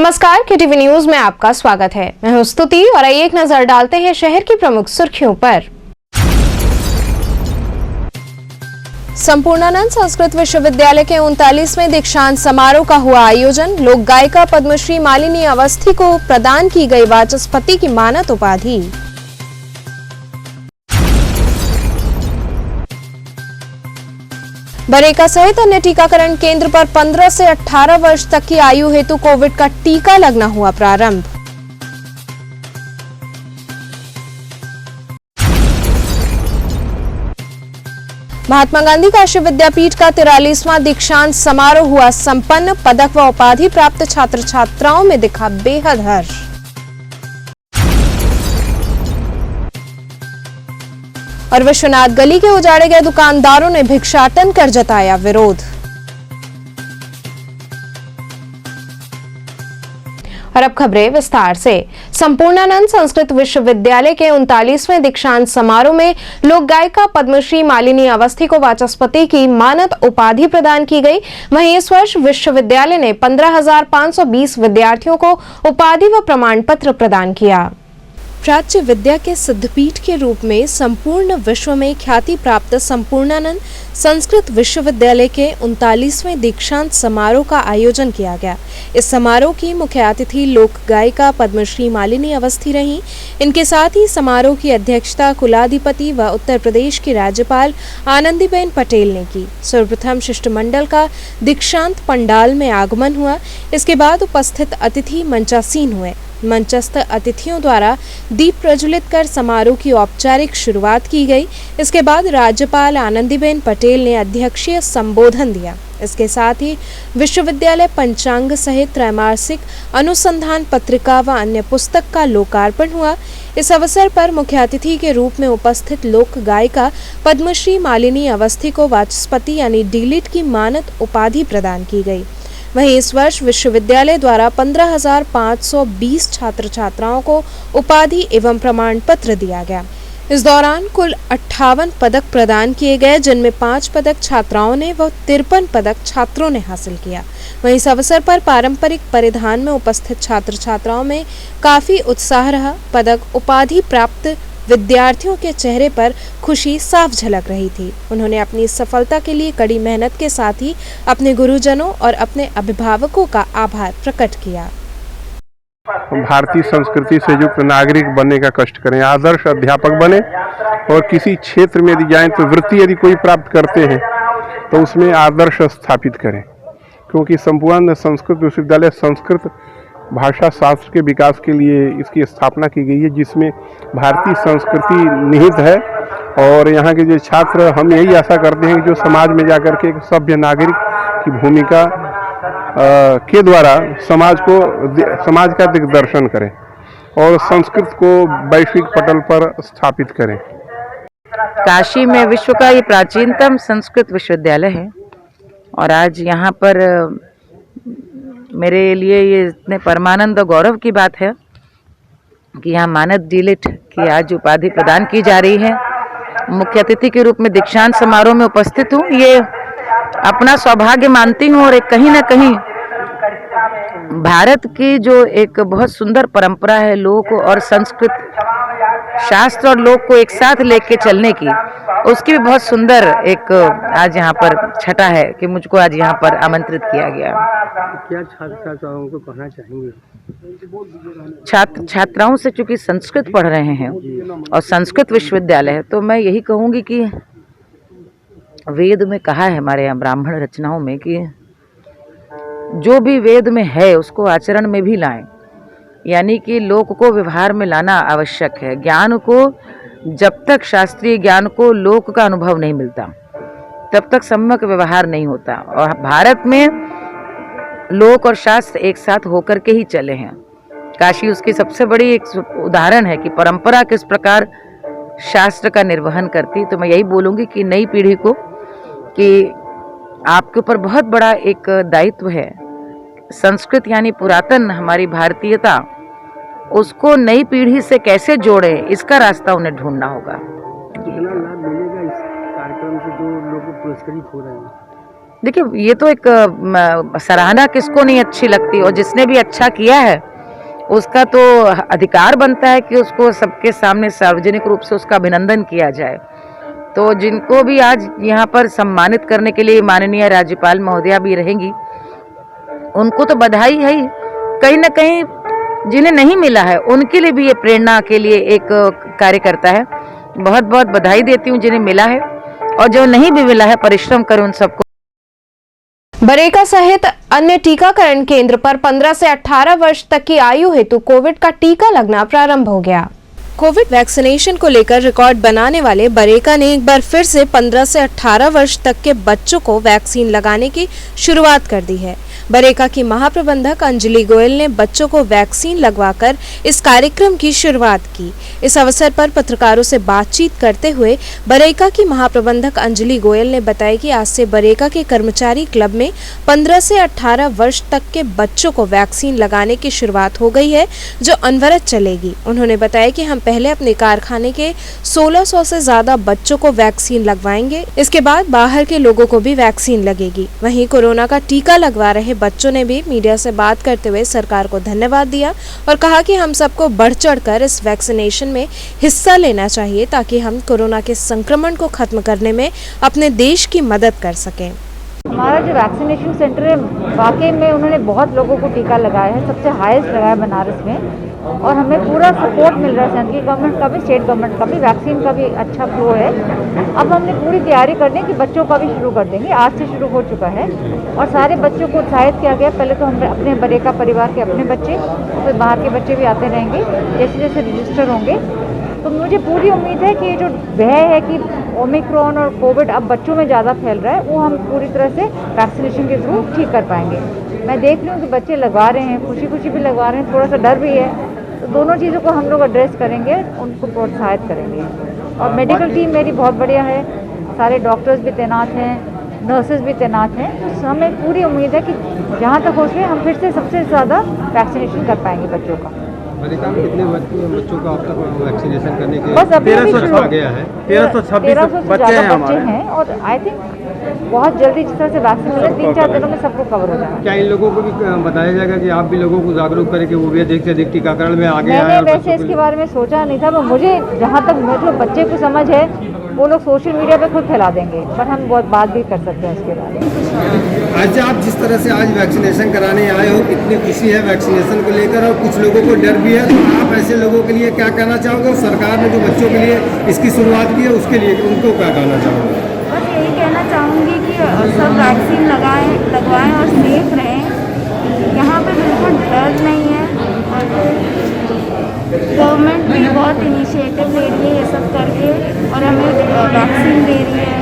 नमस्कार, KTV news में आपका स्वागत है। मैं हूं स्तुति और आइए एक नजर डालते हैं शहर की प्रमुख सुर्खियों पर। संपूर्णानंद संस्कृत विश्वविद्यालय के 39वें दीक्षांत समारोह का हुआ आयोजन। लोक गायिका पद्मश्री मालिनी अवस्थी को प्रदान की गई वाचस्पति की मानद उपाधि। बरेका सहित अन्य टीकाकरण केंद्र पर 15 से 18 वर्ष तक की आयु हेतु कोविड का टीका लगना हुआ प्रारंभ। महात्मा गांधी काशी विद्यापीठ का 43वां दीक्षांत समारोह हुआ संपन्न। पदक व उपाधि प्राप्त छात्र छात्राओं में दिखा बेहद हर्ष। और विश्वनाथ गली के उजाड़े गए दुकानदारों ने भिक्षाटन कर जताया विरोध। और अब खबरें विस्तार से। संपूर्णानंद संस्कृत विश्वविद्यालय के 39वें दीक्षांत समारोह में लोक गायिका पद्मश्री मालिनी अवस्थी को वाचस्पति की मानद उपाधि प्रदान की गई। वहीं इस वर्ष विश्वविद्यालय ने 15,520 विद्यार्थियों को उपाधि व प्रमाण पत्र प्रदान किया। प्राच्य विद्या के सिद्धपीठ के रूप में संपूर्ण विश्व में ख्याति प्राप्त संपूर्णानंद संस्कृत विश्वविद्यालय के 39वें दीक्षांत समारोह का आयोजन किया गया। इस समारोह की मुख्य अतिथि लोक गायिका पद्मश्री मालिनी अवस्थी रहीं। इनके साथ ही समारोह की अध्यक्षता कुलाधिपति व उत्तर प्रदेश की राज्यपाल आनंदीबेन पटेल ने की। सर्वप्रथम शिष्टमंडल का दीक्षांत पंडाल में आगमन हुआ। इसके बाद उपस्थित अतिथि मंचासीन हुए। मंचस्थ अतिथियों द्वारा दीप प्रज्वलित कर समारोह की औपचारिक शुरुआत की गई। इसके बाद राज्यपाल आनंदीबेन पटेल ने अध्यक्षीय संबोधन दिया। इसके साथ ही विश्वविद्यालय पंचांग सहित त्रैमासिक अनुसंधान पत्रिका व अन्य पुस्तक का लोकार्पण हुआ। इस अवसर पर मुख्य अतिथि के रूप में उपस्थित लोक गायिका पद्मश्री मालिनी अवस्थी को वाचस्पति यानी डीलिट की मानद उपाधि प्रदान की गई। वहीं इस वर्ष विश्वविद्यालय द्वारा 15,520 छात्र छात्राओं को उपाधि एवं प्रमाण पत्र दिया गया। इस दौरान कुल 58 पदक प्रदान किए गए, जिनमें 5 पदक छात्राओं ने व 53 पदक छात्रों ने हासिल किया। वहीं इस अवसर पर पारंपरिक परिधान में उपस्थित छात्र छात्राओं में काफी उत्साह रहा। पदक उपाधि प्राप्त विद्यार्थियों के चेहरे पर खुशी साफ झलक रही थी। उन्होंने अपनी सफलता के लिए कड़ी मेहनत के साथ ही अपने गुरुजनों और अपने अभिभावकों का आभार प्रकट किया। भारतीय संस्कृति से युक्त नागरिक बनने का कष्ट करें, आदर्श अध्यापक बने और किसी क्षेत्र में यदि जाएं तो वृत्ति यदि कोई प्राप्त करते हैं तो उसमें आदर्श स्थापित करें। क्योंकि संपूर्ण संस्कृत विश्वविद्यालय संस्कृत भाषा शास्त्र के विकास के लिए इसकी स्थापना की गई है, जिसमें भारतीय संस्कृति निहित है। और यहाँ के जो छात्र, हम यही आशा करते हैं कि जो समाज में जाकर के एक सभ्य नागरिक की भूमिका के द्वारा समाज का दिग्दर्शन करें और संस्कृत को वैश्विक पटल पर स्थापित करें। काशी में विश्व का ये प्राचीनतम संस्कृत विश्वविद्यालय है और आज यहाँ पर मेरे लिए ये इतने परमानंद और गौरव की बात है कि यहाँ मानद डीलिट की आज उपाधि प्रदान की जा रही है। मुख्य अतिथि के रूप में दीक्षांत समारोह में उपस्थित हूँ। ये अपना सौभाग्य मानती हूँ और एक कहीं ना कहीं भारत की जो एक बहुत सुंदर परंपरा है, लोक और संस्कृत, शास्त्र और लोक को एक साथ लेके चलने की, उसकी भी बहुत सुंदर एक आज यहाँ पर छटा है कि मुझको आज यहाँ पर आमंत्रित किया गया। क्या छात्र छात्राओं को कहना चाहेंगे? छात्र छात्राओं से चूंकि संस्कृत पढ़ रहे हैं और संस्कृत विश्वविद्यालय है, तो मैं यही कहूँगी कि वेद में कहा है, हमारे यहाँ ब्राह्मण रचनाओं में, कि जो भी वेद में है उसको आचरण में भी लाएं। यानी कि लोक को व्यवहार में लाना आवश्यक है। ज्ञान को, जब तक शास्त्रीय ज्ञान को लोक का अनुभव नहीं मिलता तब तक सम्यक व्यवहार नहीं होता। और भारत में लोक और शास्त्र एक साथ होकर के ही चले हैं। काशी उसकी सबसे बड़ी एक उदाहरण है कि परंपरा किस प्रकार शास्त्र का निर्वहन करती। तो मैं यही बोलूँगी कि नई पीढ़ी को कि आपके ऊपर बहुत बड़ा एक दायित्व है। संस्कृत यानी पुरातन हमारी भारतीयता, उसको नई पीढ़ी से कैसे जोड़ें, इसका रास्ता उन्हें ढूंढना होगा। कितना लाभ मिलेगा इस कार्यक्रम से जो लोग पुरस्कृत हो रहे हैं? देखिए, ये तो एक सराहना किसको नहीं अच्छी लगती, और जिसने भी अच्छा किया है उसका तो अधिकार बनता है कि उसको सबके सामने सार्वजनिक रूप से उसका अभिनंदन किया जाए। तो जिनको भी आज यहाँ पर सम्मानित करने के लिए माननीय राज्यपाल महोदया भी रहेंगी, उनको तो बधाई है ही। कहीं ना कहीं जिन्हें नहीं मिला है उनके लिए भी ये प्रेरणा के लिए एक कार्य करता है। बहुत बहुत बधाई देती हूँ जिन्हें मिला है, और जो नहीं भी मिला है परिश्रम करें उन सबको। बरेका सहित अन्य टीकाकरण केंद्र पर 15 से 18 वर्ष तक की आयु हेतु कोविड का टीका लगना प्रारंभ हो गया। कोविड वैक्सीनेशन को लेकर रिकॉर्ड बनाने वाले बरेका ने एक बार फिर से 15 से 18 वर्ष तक के बच्चों को वैक्सीन लगाने की शुरुआत कर दी है। बरेका की महाप्रबंधक अंजलि गोयल ने बच्चों को वैक्सीन लगवाकर इस कार्यक्रम की शुरुआत की। इस अवसर पर पत्रकारों से बातचीत करते हुए बरेका की महाप्रबंधक अंजलि गोयल ने बताया कि आज से बरेका के कर्मचारी क्लब में 15 से 18 वर्ष तक के बच्चों को वैक्सीन लगाने की शुरुआत हो गई है, जो अनवरत चलेगी। उन्होंने बताया कि हम पहले अपने कारखाने के 1600 से ज्यादा बच्चों को वैक्सीन लगवाएंगे, इसके बाद बाहर के लोगों को भी वैक्सीन लगेगी। वहीं कोरोना का टीका लगवा रहे बच्चों ने भी मीडिया से बात करते हुए सरकार को धन्यवाद दिया और कहा कि हम सबको बढ़ चढ़कर इस वैक्सीनेशन में हिस्सा लेना चाहिए ताकि हम कोरोना के संक्रमण को खत्म करने में अपने देश की मदद कर सकें। हमारा जो वैक्सीनेशन सेंटर है वाकई में उन्होंने बहुत लोगों को टीका लगाया है, सबसे हाईएस्ट लगाया बनारस में, और हमें पूरा सपोर्ट मिल रहा है सेंट्रल गवर्नमेंट का भी, स्टेट गवर्नमेंट का भी। वैक्सीन का भी अच्छा फ्लो है। अब हमने पूरी तैयारी करनी है कि बच्चों का भी शुरू कर देंगे, आज से शुरू हो चुका है और सारे बच्चों को उत्साहित किया गया। पहले तो हम अपने बरेका परिवार के अपने बच्चे, फिर बाहर के बच्चे भी आते रहेंगे जैसे जैसे रजिस्टर होंगे। तो मुझे पूरी उम्मीद है कि जो भय है कि ओमिक्रॉन और कोविड अब बच्चों में ज़्यादा फैल रहा है, वो हम पूरी तरह से वैक्सीनेशन के थ्रू ठीक कर पाएंगे। मैं देख रही हूँ कि बच्चे लगवा रहे हैं, खुशी खुशी भी लगवा रहे हैं, थोड़ा सा डर भी है। तो दोनों चीज़ों को हम लोग एड्रेस करेंगे, उनको प्रोत्साहित करेंगे। और मेडिकल टीम मेरी बहुत बढ़िया है, सारे डॉक्टर्स भी तैनात हैं, नर्सेज भी तैनात हैं। तो हमें पूरी उम्मीद है कि जहाँ तक हो सके हम फिर से सबसे ज़्यादा वैक्सीनेशन कर पाएंगे बच्चों का। बरेका में कितने बच्चों का अब तक वैक्सीनेशन करने के बस अभी 1300 आ गया है, 1326 बच्चे हैं हमारे हैं, और आई थिंक बहुत जल्दी जिस तरह से वैक्सीन मिले 3-4 दिनों में सबको कवर हो जाएगा। क्या इन लोगों को भी बताया जाएगा कि आप भी लोगों को जागरूक करें कि वो भी अधिक से अधिक टीकाकरण में आगे आए? मैंने वैसे इसके बारे में सोचा नहीं था, पर मुझे जहाँ तक मतलब बच्चे को समझ है वो लोग सोशल मीडिया पे खुद फैला देंगे, पर हम बहुत बात भी कर सकते हैं इसके बारे में। आज आप जिस तरह से आज वैक्सीनेशन कराने आए हो, कितनी खुशी है वैक्सीनेशन को लेकर, और कुछ लोगों को डर भी है, तो आप ऐसे लोगों के लिए क्या कहना चाहोगे? और सरकार ने जो बच्चों के लिए इसकी शुरुआत की है उसके लिए उनको क्या कहना चाहोगे? बस यही कहना चाहूँगी कि सब वैक्सीन लगवाएं और सेफ रहें। यहाँ पे बिल्कुल डर नहीं है, और गवर्नमेंट भी बहुत इनिशिएटिव ले रही है ये सब करके, और हमें वैक्सीन दे रही है,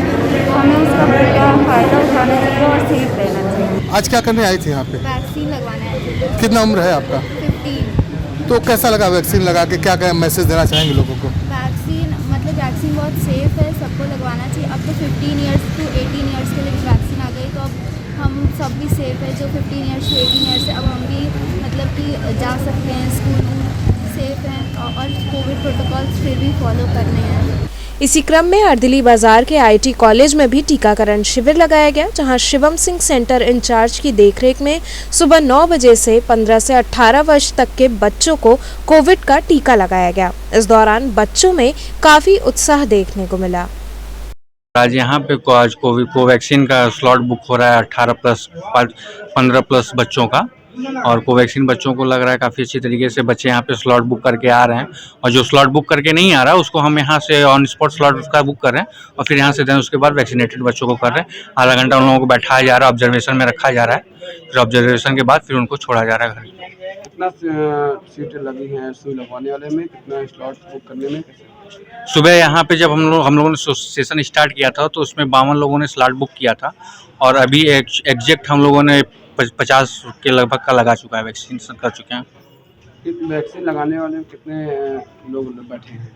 तो हमें उसका पूरा फ़ायदा उठाना चाहिए और सेफ रहना चाहिए। आज क्या करने आए थे यहाँ पे? वैक्सीन लगवाने आए थे। कितना उम्र है आपका? 15। तो कैसा लगा वैक्सीन लगा के, क्या क्या मैसेज देना चाहेंगे लोगों को? वैक्सीन मतलब वैक्सीन बहुत सेफ है, सबको लगवाना चाहिए। अब तो 15 ईयर्स टू 18 ईयर्स के लिए वैक्सीन आ गई, तो अब हम सब भी सेफ है। जो 15 ईयर्स टू 18 ईयर्स है, अब हम भी मतलब कि जा सकते हैं स्कूल में, सेफ हैं, और कोविड प्रोटोकॉल्स फिर भी फॉलो करने हैं। इसी क्रम में अर्दिली बाजार के आईटी कॉलेज में भी टीकाकरण शिविर लगाया गया, जहां शिवम सिंह सेंटर इंचार्ज की देखरेख में सुबह 9 बजे से 15 से 18 वर्ष तक के बच्चों को कोविड का टीका लगाया गया। इस दौरान बच्चों में काफी उत्साह देखने को मिला। आज यहाँ पे आज कोवैक्सीन का स्लॉट बुक हो रहा है 18 प्लस 15 प्लस बच्चों का, और कोवैक्सीन बच्चों को लग रहा है काफ़ी अच्छी तरीके से बच्चे यहाँ पे स्लॉट बुक करके आ रहे हैं, और जो स्लॉट बुक करके नहीं आ रहा उसको हम यहाँ से ऑन स्पॉट स्लॉट उसका बुक कर रहे हैं, और फिर यहाँ से दें उसके बाद वैक्सीनेटेड बच्चों को कर रहे हैं। आधा घंटा उन लोगों को बैठाया जा रहा है, ऑब्जर्वेशन में रखा जा रहा है, फिर ऑब्जर्वेशन के बाद फिर उनको छोड़ा जा रहा है घर। कितना सीट लगी है सुई लगवाने वाले में, कितना स्लॉट बुक करने में? सुबह यहाँ पे जब हम लोगों ने सेशन स्टार्ट किया था तो उसमें 52 लोगों ने स्लॉट बुक किया था, और अभी एग्जैक्ट हम लोगों ने 50 के लगभग का लगा चुका है, वैक्सीन कर चुके हैं। वैक्सीन लगाने वाले में कितने लोग बैठे हैं?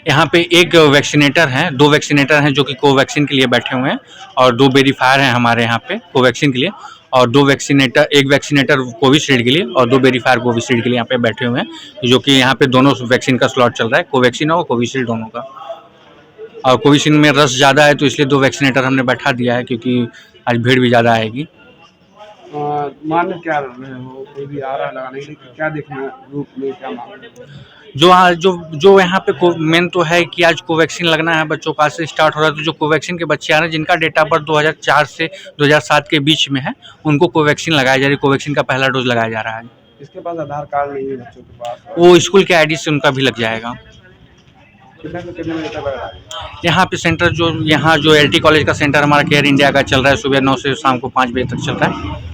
यहाँ पे एक वैक्सीनेटर हैं, 2 वैक्सीनेटर हैं जो कि कोवैक्सीन के लिए बैठे हुए हैं, और 2 वेरीफायर हैं हमारे यहाँ पे कोवैक्सीन के लिए, और 2 वैक्सीनेटर, एक वैक्सीनेटर कोविशील्ड के लिए और 2 वेरीफायर कोविशील्ड के लिए यहाँ पे बैठे हुए हैं, जो कि यहाँ पे दोनों वैक्सीन का स्लॉट चल रहा है, कोवैक्सीन और कोविशील्ड दोनों का। और कोविशील्ड में रस ज़्यादा है तो इसलिए 2 वैक्सीनेटर हमने बैठा दिया है, क्योंकि आज भीड़ भी ज़्यादा आएगी। मान क्या रहे हो, कोई भी आ रहा है लगाने के लिए, क्या देखना रूप में क्या मांग? जो यहाँ पे मेन तो है कि आज कोवैक्सीन लगना है बच्चों का, आज से स्टार्ट हो रहा है। तो जो कोवैक्सीन के बच्चे आ रहे हैं जिनका डेट ऑफ बर्थ 2004 से 2007 के बीच में है, उनको कोवैक्सीन लगाया जा रही है। कोवैक्सीन का पहला डोज लगाया जा रहा है। इसके पास आधार कार्ड नहीं है बच्चों के पास, वो स्कूल के आईडी से उनका भी लग जाएगा। कितने बजे तक लग रहा है? यहाँ पे सेंटर जो LT कॉलेज का सेंटर हमारा केयर इंडिया का चल रहा है, सुबह 9 से शाम को 5 बजे तक चल रहा है।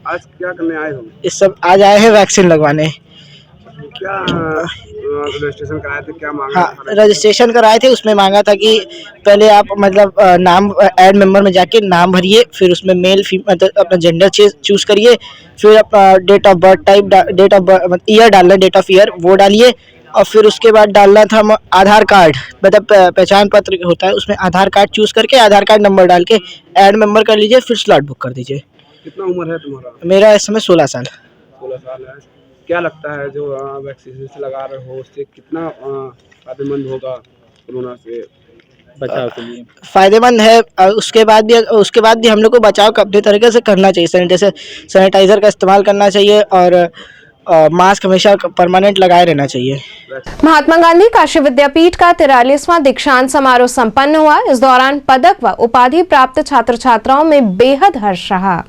आज क्या करने आए हो? इस सब आज आए हैं वैक्सीन लगवाने। क्या रजिस्ट्रेशन कराए थे, क्या मांगा? हाँ, रजिस्ट्रेशन कराए थे। उसमें मांगा था कि पहले आप मतलब नाम ऐड मेंबर में जाके नाम भरिए, फिर उसमें मेल फीमेल अपना जेंडर चूज करिए, फिर अपना date of birth type, date of birth year डालना, डेट ऑफ ईयर वो डालिए, और फिर उसके बाद डालना था आधार कार्ड, मतलब पहचान पत्र होता है, उसमें आधार कार्ड चूज करके आधार कार्ड नंबर डाल के ऐड मेंबर कर लीजिए, फिर स्लॉट बुक कर दीजिए। कितना उम्र है तुम्हारा? मेरा इस समय 16 साल। 16 साल है। क्या लगता है जो वैक्सीन से लगा रहे हो उससे कितना फायदेमंद होगा कोरोना से बचाव के लिए? फायदेमंद है। उसके बाद भी हम लोग को बचाव अपने तरीके से करना चाहिए। सैनिटाइजर का इस्तेमाल करना चाहिए और मास्क हमेशा परमानेंट लगाए रहना चाहिए। महात्मा गांधी काशी विद्यापीठ का 43वां दीक्षांत समारोह संपन्न हुआ। इस दौरान पदक व उपाधि प्राप्त छात्र छात्राओं में बेहद हर्ष रहा।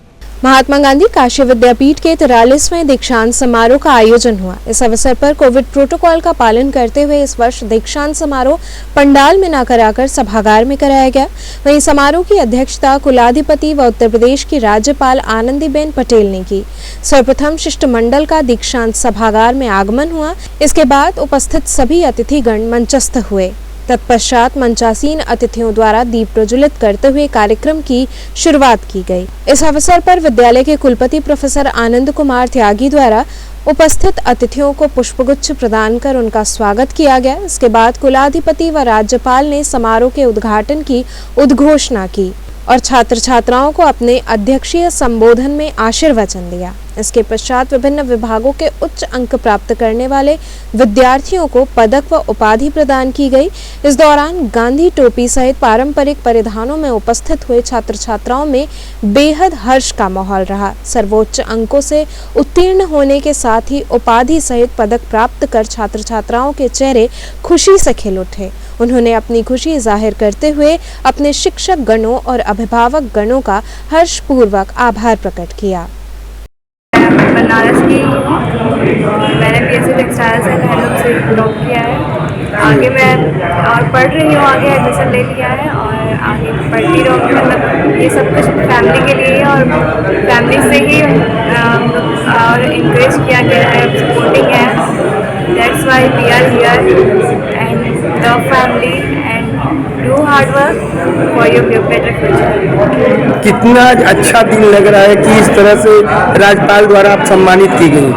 महात्मा गांधी काशी विद्यापीठ के 43वें दीक्षांत समारोह का आयोजन हुआ। इस अवसर पर कोविड प्रोटोकॉल का पालन करते हुए इस वर्ष दीक्षांत समारोह पंडाल में न कराकर सभागार में कराया गया। वहीं समारोह की अध्यक्षता कुलाधिपति व उत्तर प्रदेश की राज्यपाल आनंदीबेन पटेल ने की। सर्वप्रथम शिष्टमंडल का दीक्षांत सभागार में आगमन हुआ। इसके बाद उपस्थित सभी अतिथिगण मंचस्थ हुए। तत्पश्चात मंचासीन अतिथियों द्वारा दीप प्रज्वलित करते हुए कार्यक्रम की शुरुआत की गई। इस अवसर पर विद्यालय के कुलपति प्रोफेसर आनंद कुमार त्यागी द्वारा उपस्थित अतिथियों को पुष्पगुच्छ प्रदान कर उनका स्वागत किया गया। इसके बाद कुलाधिपति व राज्यपाल ने समारोह के उद्घाटन की उद्घोषणा की और छात्र छात्राओं को अपने अध्यक्षीय संबोधन में आशीर्वचन दिया। इसके पश्चात विभिन्न विभागों के उच्च अंक प्राप्त करने वाले विद्यार्थियों को पदक व उपाधि प्रदान की गई। इस दौरान गांधी टोपी सहित पारंपरिक परिधानों में उपस्थित हुए छात्र छात्राओं में बेहद हर्ष का माहौल रहा। सर्वोच्च अंकों से उत्तीर्ण होने के साथ ही उपाधि सहित पदक प्राप्त कर छात्र छात्राओं के चेहरे खुशी से खिल उठे। उन्होंने अपनी खुशी जाहिर करते हुए अपने शिक्षक गणों और अभिभावक गणों का हर्षपूर्वक आभार प्रकट किया। बनारस की मैंने BSc टेक्सटाइल्स एंड हैंडलूम से ड्रॉप किया है। आगे मैं और पढ़ रही हूँ, आगे एडमिशन ले लिया है और आगे पढ़ती रहूँगी। मतलब ये सब कुछ फैमिली के लिए और फैमिली से ही और इंकरेज किया गया है, सपोर्टिंग है। That's why we are here and love family and do hard work for your better future. कितना अच्छा दिन लग रहा है कि इस तरह से राज्यपाल द्वारा आप सम्मानित की गई।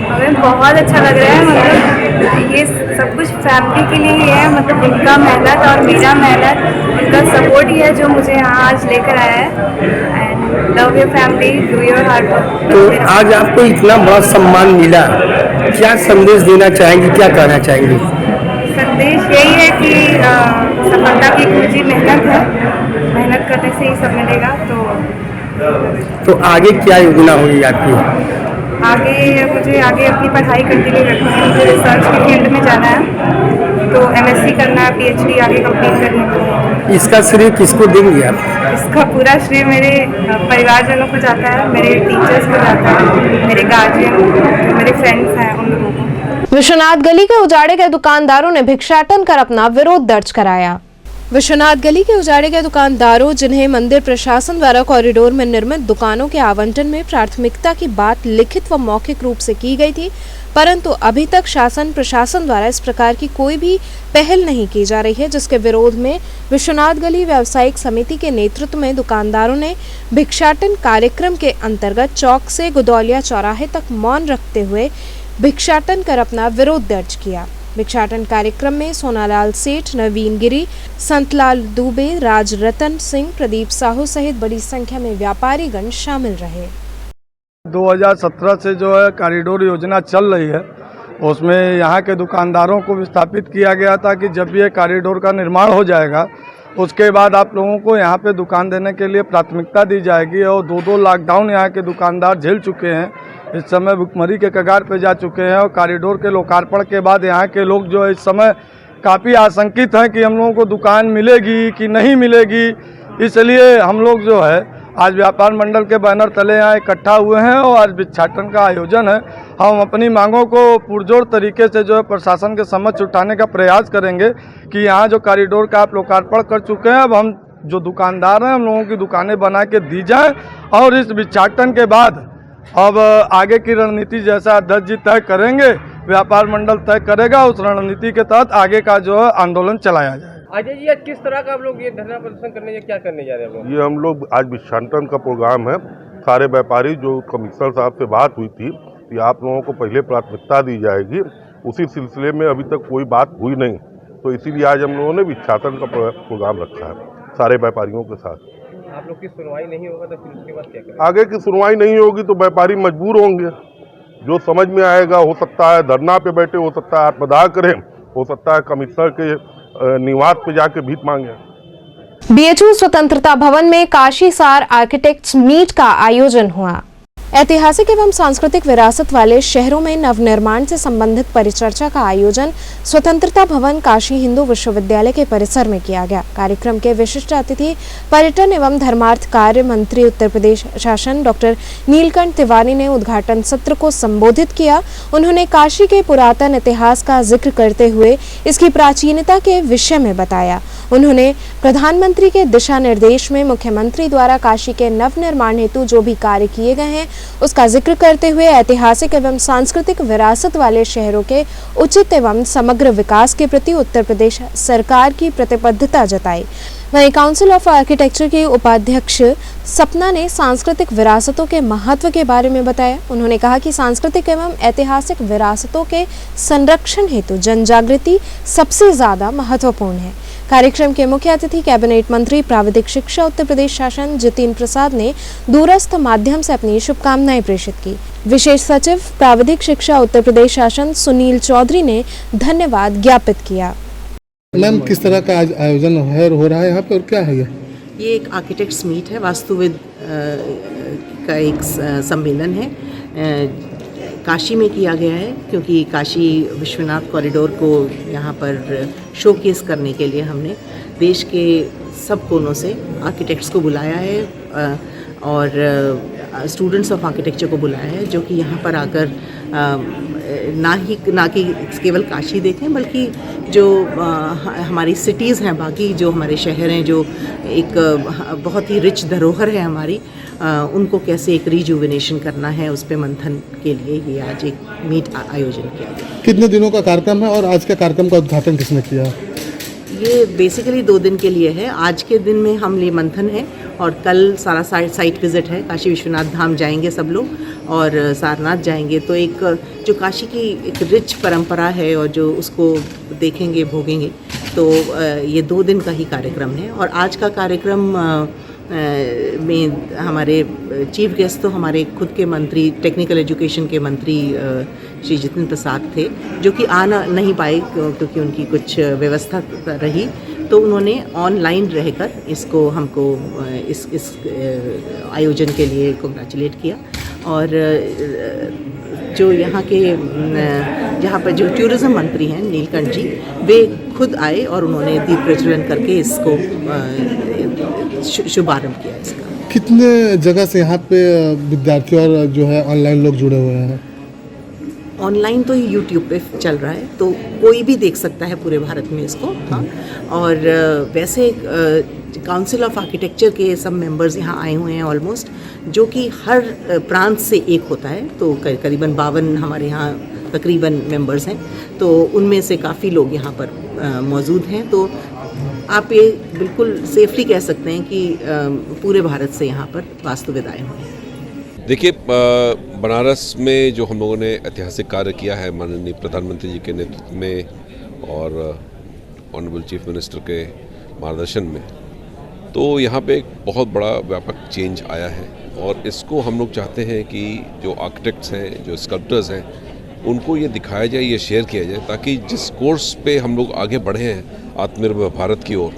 हमें बहुत अच्छा लग रहा है। मतलब ये सब कुछ फैमिली के लिए ही है। मतलब उनका मेहनत और मेरा मेहनत, उनका सपोर्ट ही है जो मुझे यहाँ आज लेकर आया है। And love your family, do your hard work. तो आज आपको इतना बड़ा सम्मान मिला, क्या संदेश देना चाहेंगी, क्या कहना चाहेंगी? संदेश यही है कि सफलता की कुंजी मेहनत है। मेहनत करने से ही सब मिलेगा। तो आगे क्या योजना होगी आपकी? मुझे आगे अपनी पढ़ाई कंटिन्यू रखनी है। मुझे रिसर्च के फील्ड में जाना है, तो MSc करना है, PhD आगे कंप्लीट करनी है। इसका श्रेय किसको देंगे आप? इसका पूरा श्रेय मेरे परिवारजनों को जाता है, मेरे टीचर्स को जाता है, मेरे गार्जियन, मेरे फ्रेंड्स हैं, उन लोगों को। विश्वनाथ गली के उजाड़े गए दुकानदारों ने भिक्षाटन कर अपना विरोध दर्ज कराया। विश्वनाथ गली के उजाड़े गए दुकानदारों, जिन्हें मंदिर प्रशासन द्वारा कॉरिडोर में निर्मित दुकानों के आवंटन में प्राथमिकता की बात लिखित व मौखिक रूप से की गई थी, परंतु अभी तक शासन प्रशासन द्वारा इस प्रकार की कोई भी पहल नहीं की जा रही है, जिसके विरोध में विश्वनाथ गली व्यावसायिक समिति के नेतृत्व में दुकानदारों ने भिक्षाटन कार्यक्रम के अंतर्गत चौक से गुदौलिया चौराहे तक मौन रखते हुए भिक्षाटन कर अपना विरोध दर्ज किया। भिक्षाटन कार्यक्रम में सोनालाल सेठ, नवीन गिरी, संतलाल दुबे, राज रतन सिंह, प्रदीप साहू सहित बड़ी संख्या में व्यापारीगण शामिल रहे। 2017 से जो है कॉरिडोर योजना चल रही है, उसमें यहाँ के दुकानदारों को विस्थापित किया गया था कि जब ये कॉरिडोर का निर्माण हो जाएगा उसके बाद आप लोगों को यहाँ पे दुकान देने के लिए प्राथमिकता दी जाएगी। और 2 लॉकडाउन यहाँ के दुकानदार झेल चुके हैं, इस समय भुखमरी के कगार पे जा चुके हैं। और कॉरिडोर के लोकार्पण के बाद यहाँ के लोग जो है इस समय काफ़ी आशंकित हैं कि हम लोगों को दुकान मिलेगी कि नहीं मिलेगी। इसलिए हम लोग जो है आज व्यापार मंडल के बैनर तले यहाँ इकट्ठा हुए हैं और आज भिक्षाटन का आयोजन है। हम अपनी मांगों को पुरजोर तरीके से जो है प्रशासन के समक्ष उठाने का प्रयास करेंगे कि यहाँ जो कॉरिडोर का आप लोकार्पण कर चुके हैं, अब हम जो दुकानदार हैं हम लोगों की दुकानें बना के दी जाएं। और इस भिक्षाटन के बाद अब आगे की रणनीति जैसा अध्यक्ष जी तय करेंगे, व्यापार मंडल तय करेगा, उस रणनीति के तहत आगे का जो है आंदोलन चलाया जाए। अजय जी, किस तरह का आप लोग ये धरना प्रदर्शन करने या क्या करने जा रहे हैं? ये हम लोग आज भिक्षाटन का प्रोग्राम है। सारे व्यापारी जो कमिश्नर साहब से बात हुई थी कि आप लोगों को पहले प्राथमिकता दी जाएगी, उसी सिलसिले में अभी तक कोई बात हुई नहीं, तो इसीलिए आज हम लोगों ने भिक्षाटन का प्रोग्राम रखा है सारे व्यापारियों के साथ। आप लोग की सुनवाई नहीं होगा तो फिर उसके बाद क्या करेंगे? आगे की सुनवाई नहीं होगी तो व्यापारी मजबूर होंगे। जो समझ में आएगा, हो सकता है धरना पे बैठे, हो सकता है आत्मदाह करें, हो सकता है कमिश्नर के निवास पे जाके भीख मांगे। बीएचयू स्वतंत्रता भवन में काशी सार आर्किटेक्ट्स मीट का आयोजन हुआ। ऐतिहासिक एवं सांस्कृतिक विरासत वाले शहरों में नवनिर्माण से संबंधित परिचर्चा का आयोजन स्वतंत्रता भवन काशी हिंदू विश्वविद्यालय के परिसर में किया गया। कार्यक्रम के विशिष्ट अतिथि पर्यटन एवं धर्मार्थ कार्य मंत्री उत्तर प्रदेश शासन डॉक्टर नीलकंठ तिवारी ने उद्घाटन सत्र को संबोधित किया। उन्होंने काशी के पुरातन इतिहास का जिक्र करते हुए इसकी प्राचीनता के विषय में बताया। उन्होंने प्रधानमंत्री के दिशा निर्देश में मुख्यमंत्री द्वारा काशी के नवनिर्माण हेतु जो भी कार्य किए गए हैं उसका जिक्र करते हुए ऐतिहासिक एवं सांस्कृतिक विरासत वाले शहरों के उचित एवं समग्र विकास के प्रति उत्तर प्रदेश सरकार की प्रतिबद्धता जताई। वहीं काउंसिल ऑफ आर्किटेक्चर की उपाध्यक्ष सपना ने सांस्कृतिक विरासतों के महत्व के बारे में बताया। उन्होंने कहा कि सांस्कृतिक एवं ऐतिहासिक विरासतों के संरक्षण हेतु जनजागृति सबसे ज्यादा महत्वपूर्ण है। कार्यक्रम के मुख्य अतिथि कैबिनेट मंत्री प्राविधिक शिक्षा उत्तर प्रदेश शासन जितिन प्रसाद ने दूरस्थ माध्यम से अपनी शुभकामनाएं प्रेषित की। विशेष सचिव प्राविधिक शिक्षा उत्तर प्रदेश शासन सुनील चौधरी ने धन्यवाद ज्ञापित किया। मैम, किस तरह का आयोजन हो रहा है यहाँ पे और क्या है ये एक आर्किटेक्ट्स मीट है, वास्तुविद का एक सम्मेलन है। काशी में किया गया है क्योंकि काशी विश्वनाथ कॉरिडोर को यहाँ पर शोकेस करने के लिए हमने देश के सब कोनों से आर्किटेक्ट्स को बुलाया है और स्टूडेंट्स ऑफ आर्किटेक्चर को बुलाया है, जो कि यहाँ पर आकर ना कि केवल काशी देखें बल्कि जो हमारी सिटीज़ हैं, बाकी जो हमारे शहर हैं, जो एक बहुत ही रिच धरोहर है हमारी, उनको कैसे एक रिजुविनेशन करना है, उस पे मंथन के लिए ये आज एक मीट आयोजन किया गया। कितने दिनों का कार्यक्रम है और आज के कार्यक्रम का उद्घाटन किसने किया? ये बेसिकली 2 दिन के लिए है। आज के दिन में हम लिए मंथन है और कल सारा साइट विजिट है। काशी विश्वनाथ धाम जाएंगे सब लोग और सारनाथ जाएंगे, तो एक जो काशी की एक रिच परंपरा है और जो उसको देखेंगे भोगेंगे, तो ये 2 दिन का ही कार्यक्रम है। और आज का कार्यक्रम में हमारे चीफ गेस्ट तो हमारे खुद के मंत्री, टेक्निकल एजुकेशन के मंत्री श्री जितिन प्रसाद थे, जो कि आ नहीं पाए क्योंकि उनकी कुछ व्यवस्था रही, तो उन्होंने ऑनलाइन रहकर इसको हमको इस आयोजन के लिए कंग्रेचुलेट किया। और जो यहाँ के जहाँ पर जो टूरिज़्म मंत्री हैं नीलकंठ जी, वे खुद आए और उन्होंने दीप प्रज्वलन करके इसको शुभारंभ किया इसका। कितने जगह से यहाँ पे विद्यार्थी और जो है ऑनलाइन लोग जुड़े हुए हैं? ऑनलाइन तो यूट्यूब पे चल रहा है, तो कोई भी देख सकता है पूरे भारत में इसको। हाँ, और वैसे काउंसिल ऑफ आर्किटेक्चर के सब मेंबर्स यहाँ आए हुए हैं ऑलमोस्ट, जो कि हर प्रांत से एक होता है, तो करीबन 52 हमारे यहाँ तकरीबन मेंबर्स हैं, तो उनमें से काफ़ी लोग यहाँ पर मौजूद हैं। तो आप ये बिल्कुल सेफली कह सकते हैं कि पूरे भारत से यहाँ पर वास्तुविद आए हुए हैं। देखिए, बनारस में जो हम लोगों ने ऐतिहासिक कार्य किया है माननीय प्रधानमंत्री जी के नेतृत्व में और ऑनरेबल चीफ मिनिस्टर के मार्गदर्शन में, तो यहाँ पे एक बहुत बड़ा व्यापक चेंज आया है। और इसको हम लोग चाहते हैं कि जो आर्किटेक्ट्स हैं, जो स्कल्पटर्स हैं, उनको ये दिखाया जाए, ये शेयर किया जाए, ताकि जिस कोर्स पे हम लोग आगे बढ़े हैं आत्मनिर्भर भारत की ओर,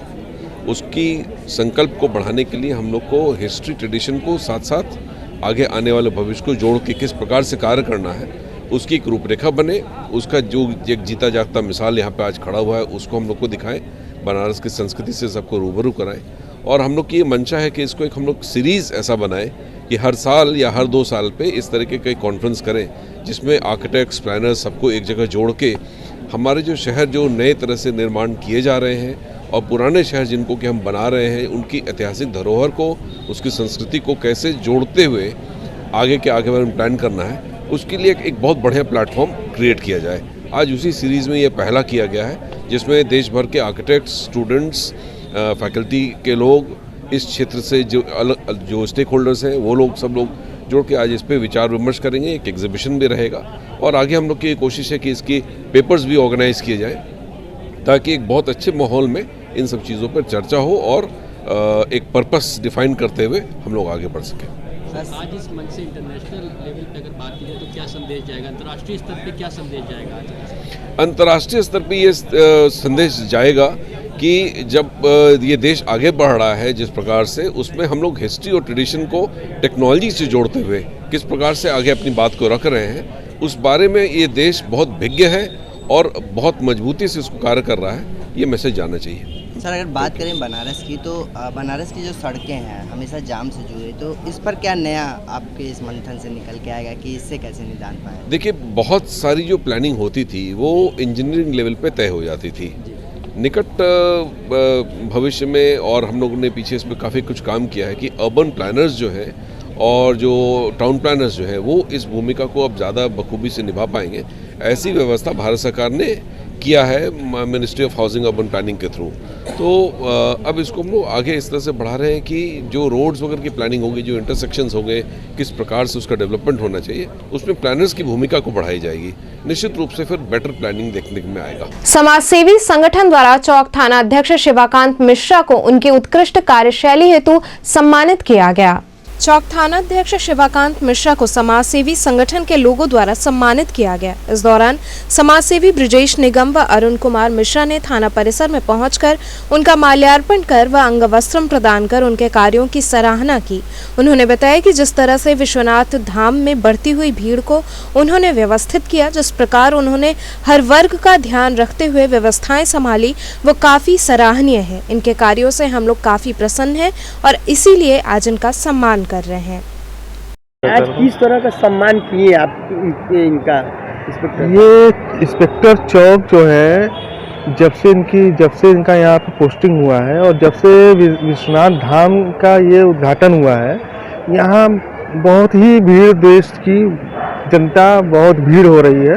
उसकी संकल्प को बढ़ाने के लिए हम लोग को हिस्ट्री ट्रेडिशन को साथ साथ आगे आने वाले भविष्य को जोड़ के किस प्रकार से कार्य करना है उसकी एक रूपरेखा बने, उसका जो एक जीता जागता मिसाल यहाँ पे आज खड़ा हुआ है उसको हम लोग को दिखाएं, बनारस की संस्कृति से सबको रूबरू कराएं। और हम लोग की ये मंशा है कि इसको एक हम लोग सीरीज़ ऐसा बनाएं कि हर साल या हर 2 साल पे इस तरीके का कॉन्फ्रेंस करें जिसमें आर्किटेक्ट्स, प्लानर्स सबको एक जगह जोड़ के हमारे जो शहर जो नए तरह से निर्माण किए जा रहे हैं और पुराने शहर जिनको कि हम बना रहे हैं उनकी ऐतिहासिक धरोहर को, उसकी संस्कृति को कैसे जोड़ते हुए आगे बारे में प्लान करना है, उसके लिए एक बहुत बढ़िया प्लेटफॉर्म क्रिएट किया जाए। आज उसी सीरीज़ में ये पहला किया गया है जिसमें देश भर के आर्किटेक्ट्स, स्टूडेंट्स, फैकल्टी के लोग, इस क्षेत्र से जो स्टेक होल्डर्स हैं वो लोग सब लोग जोड़ के आज इस पे विचार विमर्श करेंगे। एक एग्जीबिशन भी रहेगा और आगे हम लोग की कोशिश है कि इसकी पेपर्स भी ऑर्गेनाइज किए जाएं ताकि एक बहुत अच्छे माहौल में इन सब चीज़ों पर चर्चा हो और एक पर्पस डिफाइन करते हुए हम लोग आगे बढ़ सकें। आज इस मंच से इंटरनेशनल लेवल पे अगर बात की जाए तो क्या संदेश जाएगा, अंतर्राष्ट्रीय स्तर पे क्या संदेश जाएगा आज? अंतर्राष्ट्रीय स्तर पे ये संदेश जाएगा कि जब ये देश आगे बढ़ रहा है जिस प्रकार से, उसमें हम लोग हिस्ट्री और ट्रेडिशन को टेक्नोलॉजी से जोड़ते हुए किस प्रकार से आगे अपनी बात को रख रहे हैं, उस बारे में ये देश बहुत विज्ञ है और बहुत मजबूती से इसको कार्य कर रहा है। ये मैसेज जाना चाहिए। सर अगर बात करें बनारस की तो बनारस की जो सड़कें हैं हमेशा जाम से जुड़ी, तो इस पर क्या नया आपके इस मंथन से निकल के आएगा कि इससे कैसे निदान पाए? देखिए, बहुत सारी जो प्लानिंग होती थी वो इंजीनियरिंग लेवल पे तय हो जाती थी। निकट भविष्य में और हम लोगों ने पीछे इस पर काफ़ी कुछ काम किया है कि अर्बन प्लानर्स जो है और जो टाउन प्लानर्स जो है वो इस भूमिका को अब ज़्यादा बखूबी से निभा पाएंगे। ऐसी व्यवस्था भारत सरकार ने किया है ministry of housing urban planning के थ्रू। तो अब इसको हम लोग आगे इस तरह से बढ़ा रहे हैं कि जो रोड्स वगैरह की प्लानिंग होगी, जो इंटरसेक्शंस होंगे, किस प्रकार से उसका डेवलपमेंट होना चाहिए, उसमें प्लानर्स की भूमिका को बढ़ाई जाएगी। निश्चित रूप से फिर बेटर प्लानिंग देखने में आएगा। समाज सेवी संगठन द्वारा चौक थाना अध्यक्ष शिवाकांत मिश्रा को उनकी उत्कृष्ट कार्यशैली हेतु सम्मानित किया गया। चौक थाना अध्यक्ष शिवाकांत मिश्रा को समाज सेवी संगठन के लोगों द्वारा सम्मानित किया गया। इस दौरान समाज सेवी ब्रिजेश निगम व अरुण कुमार मिश्रा ने थाना परिसर में पहुंचकर उनका माल्यार्पण कर व अंगवस्त्रम प्रदान कर उनके कार्यों की सराहना की। उन्होंने बताया कि जिस तरह से विश्वनाथ धाम में बढ़ती हुई भीड़ को उन्होंने व्यवस्थित किया, जिस प्रकार उन्होंने हर वर्ग का ध्यान रखते हुए व्यवस्थाएं संभाली, वो काफी सराहनीय है। इनके कार्यों से हम लोग काफी प्रसन्न हैं और इसीलिए आज इनका सम्मान कर रहे हैं। आज किस तरह का सम्मान किए आप इनका? ये इंस्पेक्टर चौक जो है जब से इनका यहाँ पे पोस्टिंग हुआ है और जब से विश्वनाथ धाम का ये उद्घाटन हुआ है, यहाँ बहुत ही भीड़, देश की जनता बहुत भीड़ हो रही है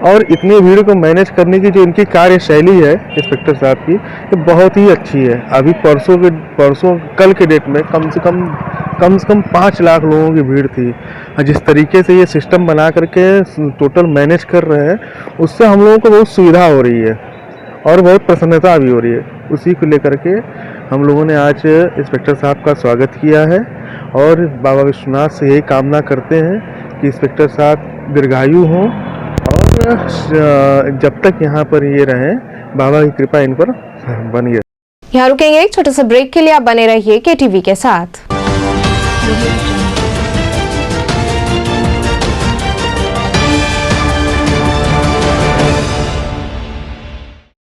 और इतनी भीड़ को मैनेज करने की जो इनकी कार्यशैली है इंस्पेक्टर साहब की, ये बहुत ही अच्छी है। अभी कल के डेट में कम से कम 5 लाख लोगों की भीड़ थी। जिस तरीके से ये सिस्टम बना करके टोटल मैनेज कर रहे हैं, उससे हम लोगों को बहुत सुविधा हो रही है और बहुत प्रसन्नता भी हो रही है। उसी को लेकर के हम लोगों ने आज इंस्पेक्टर साहब का स्वागत किया है और बाबा विश्वनाथ से यही कामना करते हैं कि इंस्पेक्टर साहब दीर्घायु हों और जब तक यहाँ पर ये रहें, बाबा की कृपा इन पर बनी रहे। यहाँ रुकेंगे एक छोटे से ब्रेक के लिए। आप बने रहिए KTV के साथ।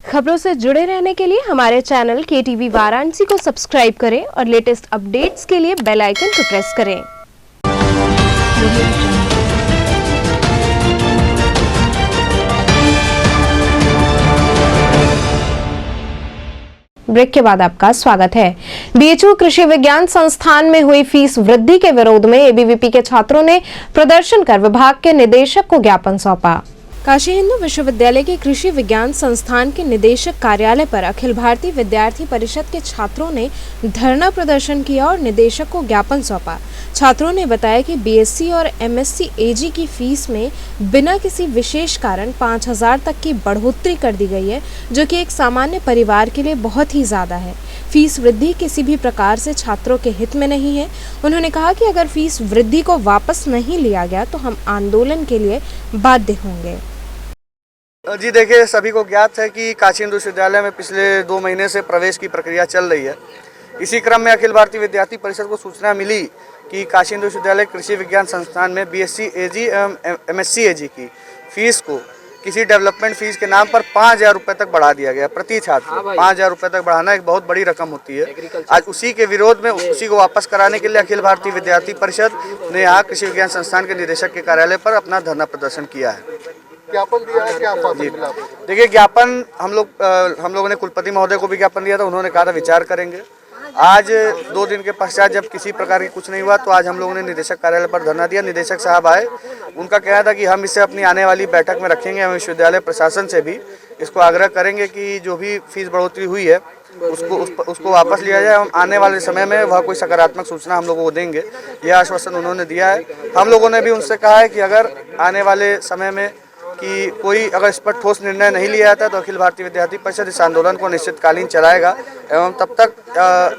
खबरों से जुड़े रहने के लिए हमारे चैनल KTV वाराणसी को सब्सक्राइब करें और लेटेस्ट अपडेट्स के लिए बेल आइकन को प्रेस करें। ब्रेक के बाद आपका स्वागत है। BHU कृषि विज्ञान संस्थान में हुई फीस वृद्धि के विरोध में ABVP के छात्रों ने प्रदर्शन कर विभाग के निदेशक को ज्ञापन सौंपा। काशी हिंदू विश्वविद्यालय के कृषि विज्ञान संस्थान के निदेशक कार्यालय पर अखिल भारतीय विद्यार्थी परिषद के छात्रों ने धरना प्रदर्शन किया और निदेशक को ज्ञापन सौंपा। छात्रों ने बताया कि BSc और MSc AG की फीस में बिना किसी विशेष कारण 5,000 तक की बढ़ोतरी कर दी गई है, जो कि एक सामान्य परिवार के लिए बहुत ही ज्यादा है। फीस वृद्धि किसी भी प्रकार से छात्रों के हित में नहीं है। उन्होंने कहा कि अगर फीस वृद्धि को वापस नहीं लिया गया तो हम आंदोलन के लिए बाध्य होंगे। जी देखिए, सभी को ज्ञात है कि काशी हिंदू विश्वविद्यालय में पिछले 2 महीने से प्रवेश की प्रक्रिया चल रही है। इसी क्रम में अखिल भारतीय विद्यार्थी परिषद को सूचना मिली कि काशी हिंदू विश्वविद्यालय कृषि विज्ञान संस्थान में BSc AG एवं MSc AG की फीस को किसी डेवलपमेंट फीस के नाम पर 5,000 रुपये तक बढ़ा दिया गया प्रति छात्र। 5,000 रुपये तक बढ़ाना एक बहुत बड़ी रकम होती है। आज उसी के विरोध में उसी को वापस कराने के लिए अखिल भारतीय विद्यार्थी परिषद ने यहाँ कृषि विज्ञान संस्थान के निदेशक के कार्यालय पर अपना धरना प्रदर्शन किया है। ज्ञापन दिया है, क्या आश्वासन मिला? देखिए, ज्ञापन हम लोगों ने कुलपति महोदय को भी ज्ञापन दिया था, उन्होंने कहा था विचार करेंगे। आज 2 दिन के पश्चात जब किसी प्रकार की कुछ नहीं हुआ तो आज हम लोगों ने निदेशक कार्यालय पर धरना दिया। निदेशक साहब आए, उनका कहना था कि हम इसे अपनी आने वाली बैठक में रखेंगे। हम विश्वविद्यालय प्रशासन से भी इसको आग्रह करेंगे कि जो भी फीस बढ़ोतरी हुई है उसको वापस लिया जाए। हम आने वाले समय में वह कोई सकारात्मक सूचना हम लोगों को देंगे, यह आश्वासन उन्होंने दिया है। हम लोगों ने भी उनसे कहा है कि अगर आने वाले समय में कि कोई अगर इस पर ठोस निर्णय नहीं लिया जाता तो अखिल भारतीय विद्यार्थी परिषद इस आंदोलन को निश्चितकालीन चलाएगा एवं तब तक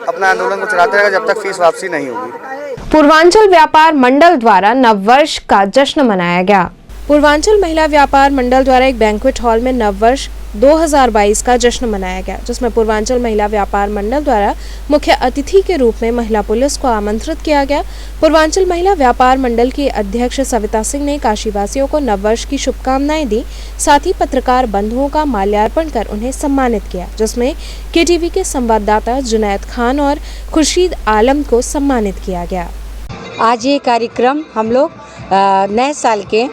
अपना आंदोलन को चलाते रहेगा जब तक फीस वापसी नहीं होगी। पूर्वांचल व्यापार मंडल द्वारा नववर्ष का जश्न मनाया गया। पूर्वांचल महिला व्यापार मंडल द्वारा एक बैंक्वेट हॉल में नववर्ष 2022 का जश्न मनाया गया, जिसमें पूर्वांचल महिला व्यापार मंडल द्वारा मुख्य अतिथि के रूप में महिला पुलिस को आमंत्रित किया गया। पूर्वांचल महिला व्यापार मंडल की अध्यक्ष सविता सिंह ने काशीवासियों को नववर्ष की शुभकामनाएं दी। साथ ही पत्रकार बंधुओं का माल्यार्पण कर उन्हें सम्मानित किया, जिसमें KTV के संवाददाता जुनैद खान और खुर्शीद आलम को सम्मानित किया गया। आज ये कार्यक्रम हम लोग नए साल के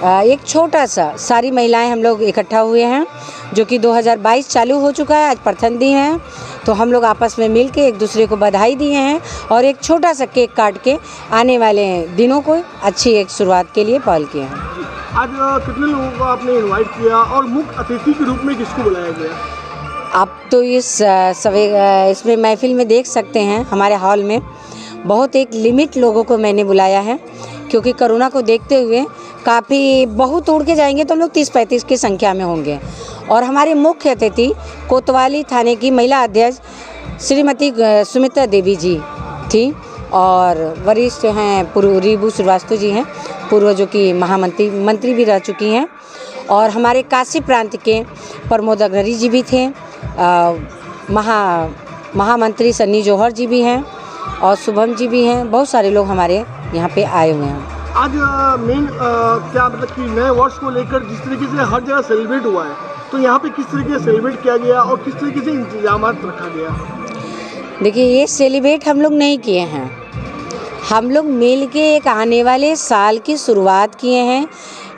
एक छोटा सा सारी महिलाएं हम लोग इकट्ठा हुए हैं, जो कि 2022 चालू हो चुका है। आज प्रथम दिन है, तो हम लोग आपस में मिल के एक दूसरे को बधाई दिए हैं और एक छोटा सा केक काट के आने वाले दिनों को अच्छी एक शुरुआत के लिए पहल किए हैं। आज कितने लोगों को आपने इनवाइट किया और मुख्य अतिथि के रूप में किसको बुलाया गया? आप तो इसमें महफिल में देख सकते हैं, हमारे हॉल में बहुत एक लिमिट लोगों को मैंने बुलाया है, क्योंकि कोरोना को देखते हुए काफ़ी बहुत उड़ के जाएंगे तो हम लोग 30-35 की संख्या में होंगे। और हमारे मुख्य अतिथि कोतवाली थाने की महिला अध्यक्ष श्रीमती सुमित्रा देवी जी थी और वरिष्ठ हैं पूर्व रीबू श्रीवास्तव जी हैं, पूर्व जो कि मंत्री भी रह चुकी हैं। और हमारे काशी प्रांत के प्रमोद अग्रवाल जी भी थे, महामंत्री सन्नी जौहर जी भी हैं और शुभम जी भी हैं। बहुत सारे लोग हमारे यहाँ पे आए हुए हैं। आज मेन क्या मतलब कि नए वर्ष को लेकर जिस तरीके से हर जगह सेलिब्रेट हुआ है, तो यहाँ पे किस तरीके से सेलिब्रेट किया गया और किस तरीके से इंतजाम रखा गया? देखिए, ये सेलिब्रेट हम लोग नहीं किए हैं, हम लोग मिल के एक आने वाले साल की शुरुआत किए हैं।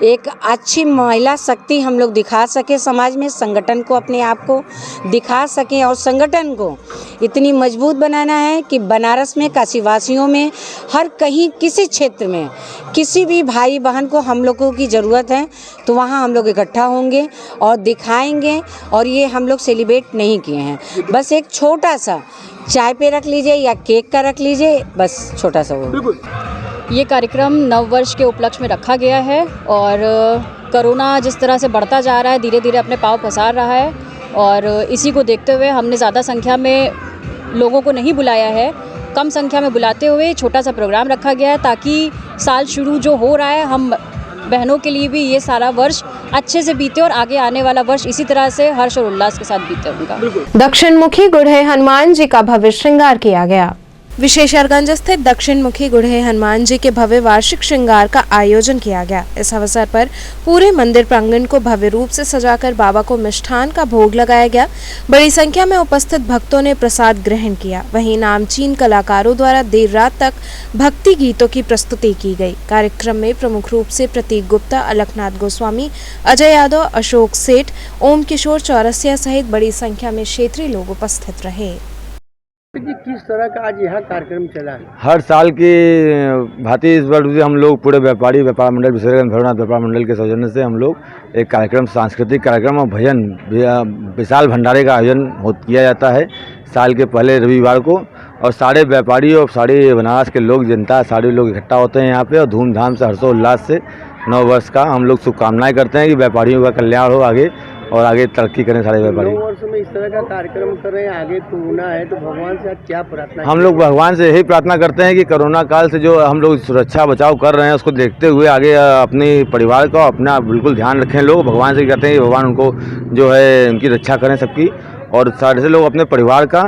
एक अच्छी महिला शक्ति हम लोग दिखा सके समाज में, संगठन को अपने आप को दिखा सकें और संगठन को इतनी मजबूत बनाना है कि बनारस में काशीवासियों में हर कहीं किसी क्षेत्र में किसी भी भाई बहन को हम लोगों की ज़रूरत है तो वहाँ हम लोग इकट्ठा होंगे और दिखाएंगे। और ये हम लोग सेलिब्रेट नहीं किए हैं, बस एक छोटा सा चाय पे रख लीजिए या केक का रख लीजिए, बस छोटा सा वो। ये कार्यक्रम नव वर्ष के उपलक्ष्य में रखा गया है और कोरोना जिस तरह से बढ़ता जा रहा है, धीरे धीरे अपने पाँव पसार रहा है और इसी को देखते हुए हमने ज़्यादा संख्या में लोगों को नहीं बुलाया है, कम संख्या में बुलाते हुए छोटा सा प्रोग्राम रखा गया है ताकि साल शुरू जो हो रहा है हम बहनों के लिए भी ये सारा वर्ष अच्छे से बीते और आगे आने वाला वर्ष इसी तरह से हर्ष और उल्लास के साथ बीते उनका। दक्षिण मुखी गुढ़े हनुमान जी का भव्य श्रृंगार किया गया। विशेषरगंज स्थित दक्षिण मुखी गुढ़े हनुमान जी के भव्य वार्षिक श्रृंगार का आयोजन किया गया। इस अवसर पर पूरे मंदिर प्रांगण को भव्य रूप से सजाकर बाबा को मिष्ठान का भोग लगाया गया। बड़ी संख्या में उपस्थित भक्तों ने प्रसाद ग्रहण किया। वहीं नामचीन कलाकारों द्वारा देर रात तक भक्ति गीतों की प्रस्तुति की गई। कार्यक्रम में प्रमुख रूप से प्रतीक गुप्ता, अलखनाथ गोस्वामी, अजय यादव, अशोक सेठ, ओम किशोर चौरसिया सहित बड़ी संख्या में क्षेत्रीय लोग उपस्थित रहे। किस तरह का आज यहाँ कार्यक्रम चला है? हर साल की भांति इस बार भी हम लोग पूरे व्यापार मंडल विशेषरगंज भैरवनाथ व्यापार मंडल के सौजन्य से हम लोग एक कार्यक्रम, सांस्कृतिक कार्यक्रम और भजन विशाल भंडारे का आयोजन किया जाता है साल के पहले रविवार को। और सारे व्यापारी और सारे बनारस के लोग, जनता, सारे लोग इकट्ठा होते हैं यहाँ पे और धूमधाम से हर्षोल्लास से नव वर्ष का हम लोग शुभकामनाएँ करते हैं कि व्यापारियों का कल्याण हो आगे और आगे तरक्की करें सारे व्यापारी। 9 वर्ष में इस तरह का कार्यक्रम कर रहे हैं, आगे कोरोना है तो भगवान से आप क्या प्रार्थना हम लोग भगवान से यही प्रार्थना करते हैं कि कोरोना काल से जो हम लोग सुरक्षा बचाव कर रहे हैं उसको देखते हुए आगे अपने परिवार का अपना बिल्कुल ध्यान रखें। लोग भगवान से कहते हैं कि भगवान उनको जो है उनकी रक्षा करें सबकी, और सारे से लोग अपने परिवार का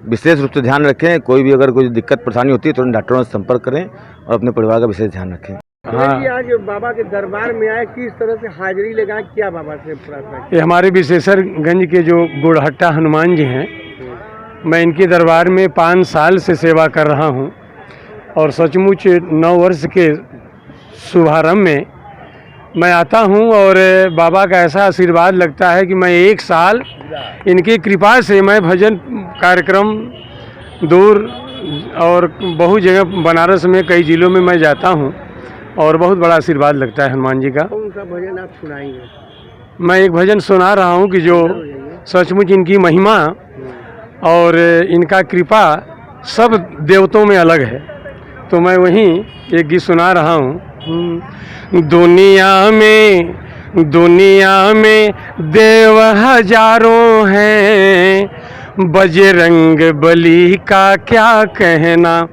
विशेष रूप से ध्यान रखें। कोई भी अगर कोई दिक्कत परेशानी होती है तो डॉक्टरों से संपर्क करें और अपने परिवार का विशेष ध्यान रखें। जी आज बाबा के दरबार में आए, किस तरह से हाजिरी लगाएं, क्या बाबा से प्रार्थना? ये हमारे विशेषरगंज के जो गुड़हट्टा हनुमान जी हैं, मैं इनके दरबार में 5 साल से सेवा कर रहा हूं और सचमुच 9 वर्ष के शुभारंभ में मैं आता हूं और बाबा का ऐसा आशीर्वाद लगता है कि मैं 1 साल इनकी कृपा से मैं भजन कार्यक्रम दूर और बहुत जगह बनारस में कई जिलों में मैं जाता हूं और बहुत बड़ा आशीर्वाद लगता है हनुमान जी का। कौन सा भजन आप सुनाएंगे? मैं एक भजन सुना रहा हूं कि जो सचमुच इनकी महिमा और इनका कृपा सब देवतों में अलग है, तो मैं वहीं एक गीत सुना रहा हूं। दुनिया में देव हजारों हैं, बजरंग बली का क्या कहना।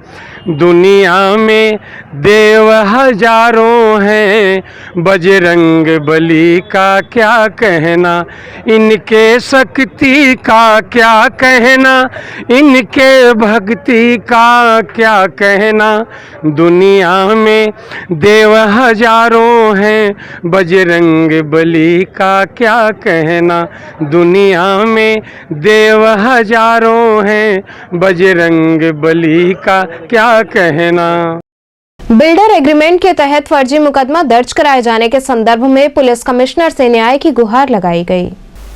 दुनिया में देव हजारों हैं, बजरंग बली का क्या कहना। इनके शक्ति का क्या कहना, इनके भक्ति का क्या कहना। दुनिया में देव हजारों हैं, बजरंग बली का क्या कहना। दुनिया में देव हजारों हैं, बजरंग बली का क्या कहना। बिल्डर एग्रीमेंट के तहत फर्जी मुकदमा दर्ज कराए जाने के संदर्भ में पुलिस कमिश्नर से न्याय की गुहार लगाई गई।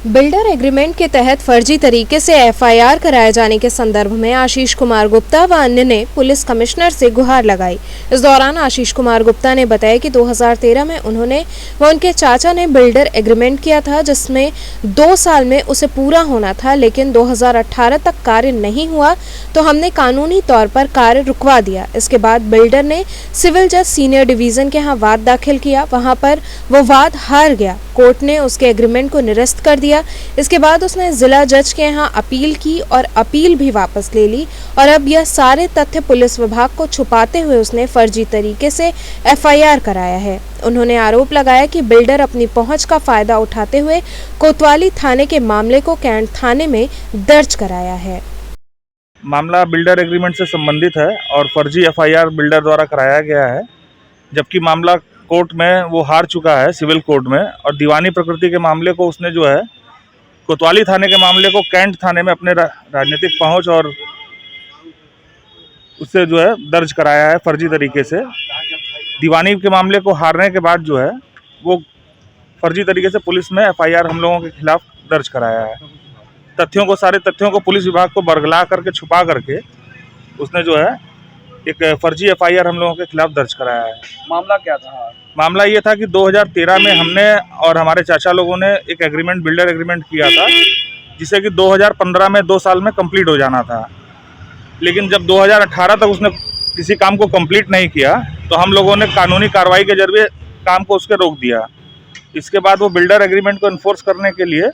बिल्डर एग्रीमेंट के तहत फर्जी तरीके से एफआईआर कराए जाने के संदर्भ में आशीष कुमार गुप्ता व अन्य ने पुलिस कमिश्नर से गुहार लगाई। इस दौरान आशीष कुमार गुप्ता ने बताया कि 2013 में उन्होंने व उनके चाचा ने बिल्डर एग्रीमेंट किया था, जिसमें 2 साल में उसे पूरा होना था, लेकिन 2018 तक कार्य नहीं हुआ तो हमने कानूनी तौर पर कार्य रुकवा दिया। इसके बाद बिल्डर ने सिविल जज सीनियर डिवीजन के यहाँ वाद दाखिल किया, वहाँ पर वो वाद हार गया। कोर्ट ने उसके एग्रीमेंट को निरस्त कर दिया। इसके बाद उसने जिला जज के यहाँ अपील की और अपील भी वापस ले ली और अब यह सारे तथ्य पुलिस विभाग को छुपाते हुए उसने फर्जी तरीके से एफआईआर कराया है। उन्होंने आरोप लगाया कि बिल्डर अपनी पहुंच का फायदा उठाते हुए कोतवाली थाने के मामले को कैंट थाने में दर्ज कराया है। मामला बिल्डर एग्रीमेंट से संबंधित है और फर्जी एफआईआर बिल्डर द्वारा कराया गया है, जबकि मामला कोर्ट में वो हार चुका है सिविल कोर्ट में, और दीवानी प्रकृति के मामले को उसने जो है कोतवाली थाने के मामले को कैंट थाने में अपने राजनीतिक पहुंच और उससे जो है दर्ज कराया है फर्जी तरीके से। दीवानी के मामले को हारने के बाद जो है वो फर्जी तरीके से पुलिस में एफआईआर हम लोगों के खिलाफ दर्ज कराया है। सारे तथ्यों को पुलिस विभाग को बरगला करके छुपा करके उसने जो है एक फर्जी एफआईआर हम लोगों के खिलाफ दर्ज कराया है। मामला क्या था? मामला ये था कि 2013 में हमने और हमारे चाचा लोगों ने एक एग्रीमेंट बिल्डर एग्रीमेंट किया था, जिसे कि 2015 में 2 साल में कंप्लीट हो जाना था। लेकिन जब 2018 तक उसने किसी काम को कंप्लीट नहीं किया तो हम लोगों ने कानूनी कार्रवाई के जरिए काम को उसके रोक दिया। इसके बाद वो बिल्डर एग्रीमेंट को इन्फोर्स करने के लिए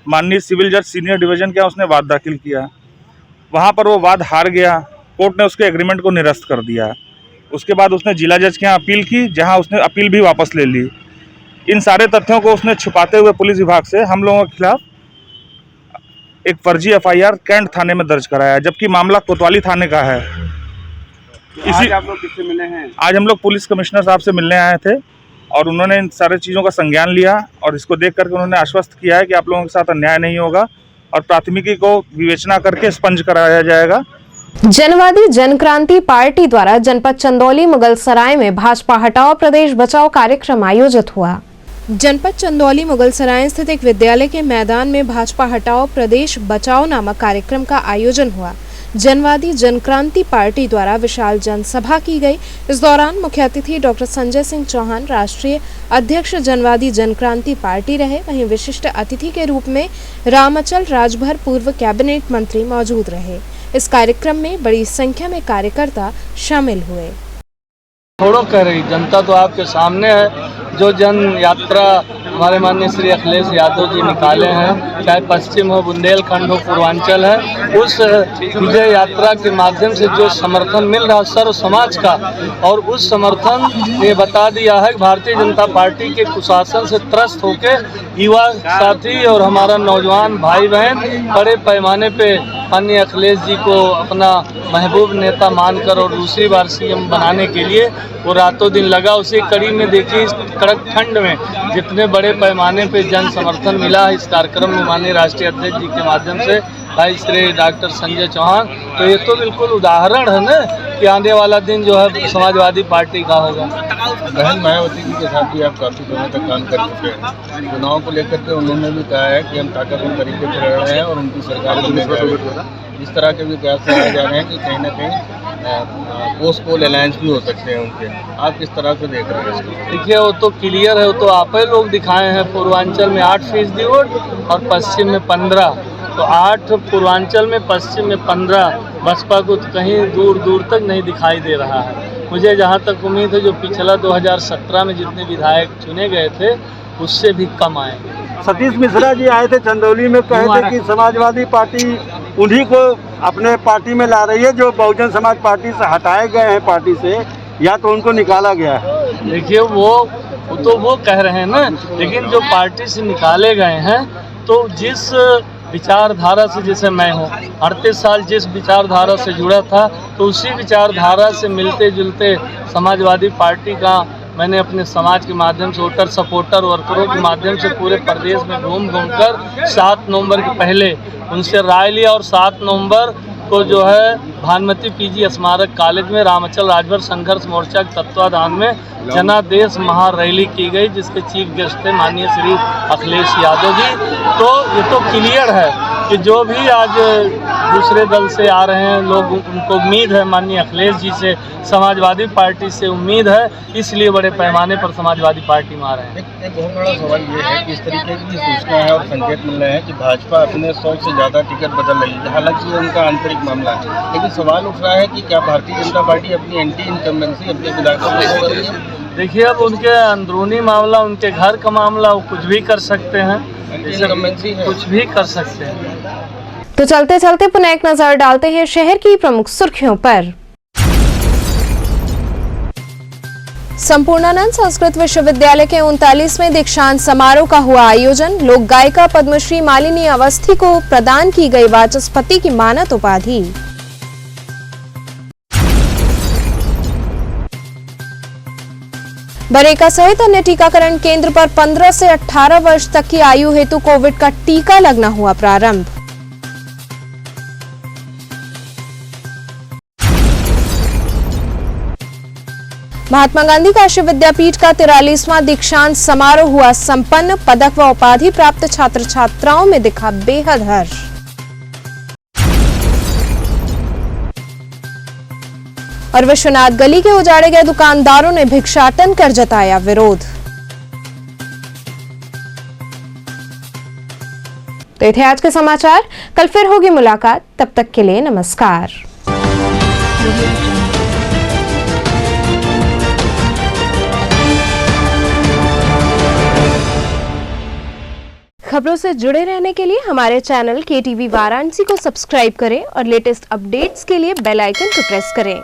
माननीय सिविल जज सीनियर डिवीजन के उसने वाद दाखिल किया। वहाँ पर वो वाद हार गया, कोर्ट ने उसके एग्रीमेंट को निरस्त कर दिया। उसके बाद उसने जिला जज के यहाँ अपील की, जहाँ उसने अपील भी वापस ले ली। इन सारे तथ्यों को उसने छुपाते हुए पुलिस विभाग से हम लोगों के खिलाफ एक फर्जी एफआईआर कैंट थाने में दर्ज कराया है, जबकि मामला कोतवाली थाने का है। आज आप लोग किससे मिले हैं? आज हम लोग पुलिस कमिश्नर साहब से मिलने आए थे और उन्होंने इन सारे चीज़ों का संज्ञान लिया और इसको देख करके उन्होंने आश्वस्त किया है कि आप लोगों के साथ अन्याय नहीं होगा और प्राथमिकी को विवेचना करके स्पंज कराया जाएगा। जनवादी जनक्रांति पार्टी द्वारा जनपद चंदौली मुगलसराय में भाजपा हटाओ प्रदेश बचाओ कार्यक्रम आयोजित हुआ। जनपद चंदौली मुगलसराय स्थित एक विद्यालय के मैदान में भाजपा हटाओ प्रदेश बचाओ नामक कार्यक्रम का आयोजन हुआ। जनवादी जनक्रांति पार्टी द्वारा विशाल जनसभा की गई। इस दौरान मुख्य अतिथि डॉक्टर संजय सिंह चौहान राष्ट्रीय अध्यक्ष जनवादी जनक्रांति पार्टी रहे। वहीं विशिष्ट अतिथि के रूप में रामअचल राजभर पूर्व कैबिनेट मंत्री मौजूद रहे। इस कार्यक्रम में बड़ी संख्या में कार्यकर्ता शामिल हुए। छोड़ो कह रही जनता तो आपके सामने है, जो जन यात्रा हमारे माननीय श्री अखिलेश यादव जी निकाले हैं, चाहे पश्चिम हो, बुंदेलखंड हो, पूर्वांचल है, उस विजय यात्रा के माध्यम से जो समर्थन मिल रहा सर्व समाज का, और उस समर्थन ने बता दिया है कि भारतीय जनता पार्टी के कुशासन से त्रस्त होकर युवा साथी और हमारा नौजवान भाई बहन बड़े पैमाने पे माननीय अखिलेश जी को अपना महबूब नेता मानकर और दूसरी बार सीएम बनाने के लिए वो रातों दिन लगा। उसी कड़ी में देखिए इस कड़क ठंड में जितने बड़े पैमाने पे जन समर्थन मिला है इस कार्यक्रम में माननीय राष्ट्रीय अध्यक्ष जी के माध्यम से भाई श्री डॉक्टर संजय चौहान, तो ये तो बिल्कुल उदाहरण है ना कि आने वाला दिन जो है समाजवादी पार्टी का होगा। बहन मायावती जी के साथ भी आप काफ़ी समय तक काम कर चुके हैं। चुनाव को लेकर के उन्होंने भी कहा है कि हम ताकतवर तरीके से रह रहे हैं और उनकी सरकार बनने जा रही है। इस तरह के भी प्रयास कराए जा रहे हैं कि कहीं ना कहीं पोस्ट पोल अलायंस भी हो सकते हैं उनके। आप किस तरह से देख रहे हैं इसको? देखिए वो तो क्लियर है, वो तो आप ही लोग दिखाए हैं। पूर्वांचल में 8% वोट और पश्चिम में 15, तो 8 पूर्वांचल में, पश्चिम में 15। बसपा को कहीं दूर दूर तक नहीं दिखाई दे रहा है। मुझे जहां तक उम्मीद है जो पिछला 2017 में जितने विधायक चुने गए थे उससे भी कम आए। सतीश मिश्रा जी आए थे चंदौली में, कहे थे कि समाजवादी पार्टी उन्हीं को अपने पार्टी में ला रही है जो बहुजन समाज पार्टी से हटाए गए हैं पार्टी से, या तो उनको निकाला गया है। देखिए वो कह रहे हैं ना, लेकिन जो पार्टी से निकाले गए हैं तो जिस विचारधारा से, जैसे मैं हूँ 38 साल जिस विचारधारा से जुड़ा था, तो उसी विचारधारा से मिलते जुलते समाजवादी पार्टी का मैंने अपने समाज के माध्यम से वोटर सपोर्टर वर्करों के माध्यम से पूरे प्रदेश में घूम कर 7 नवंबर के पहले उनसे राय लिया और 7 नवंबर को जो है भानुमती पीजी स्मारक कॉलेज में रामाचल राजभर संघर्ष मोर्चा के तत्वाधान में जनादेश महारैली की गई, जिसके चीफ गेस्ट थे माननीय श्री अखिलेश यादव जी। तो ये तो क्लियर है कि जो भी आज दूसरे दल से आ रहे हैं लोग, उनको उम्मीद है माननीय अखिलेश जी से, समाजवादी पार्टी से उम्मीद है, इसलिए बड़े पैमाने पर समाजवादी पार्टी में आ रहे हैं। एक बहुत बड़ा सवाल ये है कि इस तरीके की सूचना है और संकेत मिल रहे हैं कि भाजपा अपने 100 से ज़्यादा टिकट बदल रही है, हालांकि ये उनका आंतरिक मामला है, लेकिन सवाल उठ रहा है कि क्या भारतीय जनता पार्टी अपनी एंटी इनकम्बेंसी अपने विधायकों को कर रही है? देखिए अब उनके अंदरूनी मामला, उनके घर का मामला, वो कुछ भी कर सकते हैं, कुछ भी कर सकते हैं। तो चलते चलते पुनः एक नजर डालते हैं शहर की प्रमुख सुर्खियों पर। संपूर्णानंद संस्कृत विश्वविद्यालय के 39वें दीक्षांत समारोह का हुआ आयोजन। लोक गायिका पद्मश्री मालिनी अवस्थी को प्रदान की गई वाचस्पति की मानद उपाधि। बरेका सहित अन्य टीकाकरण केंद्र पर 15 से 18 वर्ष तक की आयु हेतु कोविड का टीका लगना हुआ प्रारंभ। महात्मा गांधी काशी विद्यापीठ का 43वां दीक्षांत समारोह हुआ संपन्न। पदक व उपाधि प्राप्त छात्र छात्राओं में दिखा बेहद हर्ष। और विश्वनाथ गली के उजाड़े गए दुकानदारों ने भिक्षाटन कर जताया विरोध। तो ये थे आज के समाचार। कल फिर होगी मुलाकात, तब तक के लिए नमस्कार। खबरों से जुड़े रहने के लिए हमारे चैनल KTV वाराणसी को सब्सक्राइब करें और लेटेस्ट अपडेट्स के लिए बेल आइकन को प्रेस करें।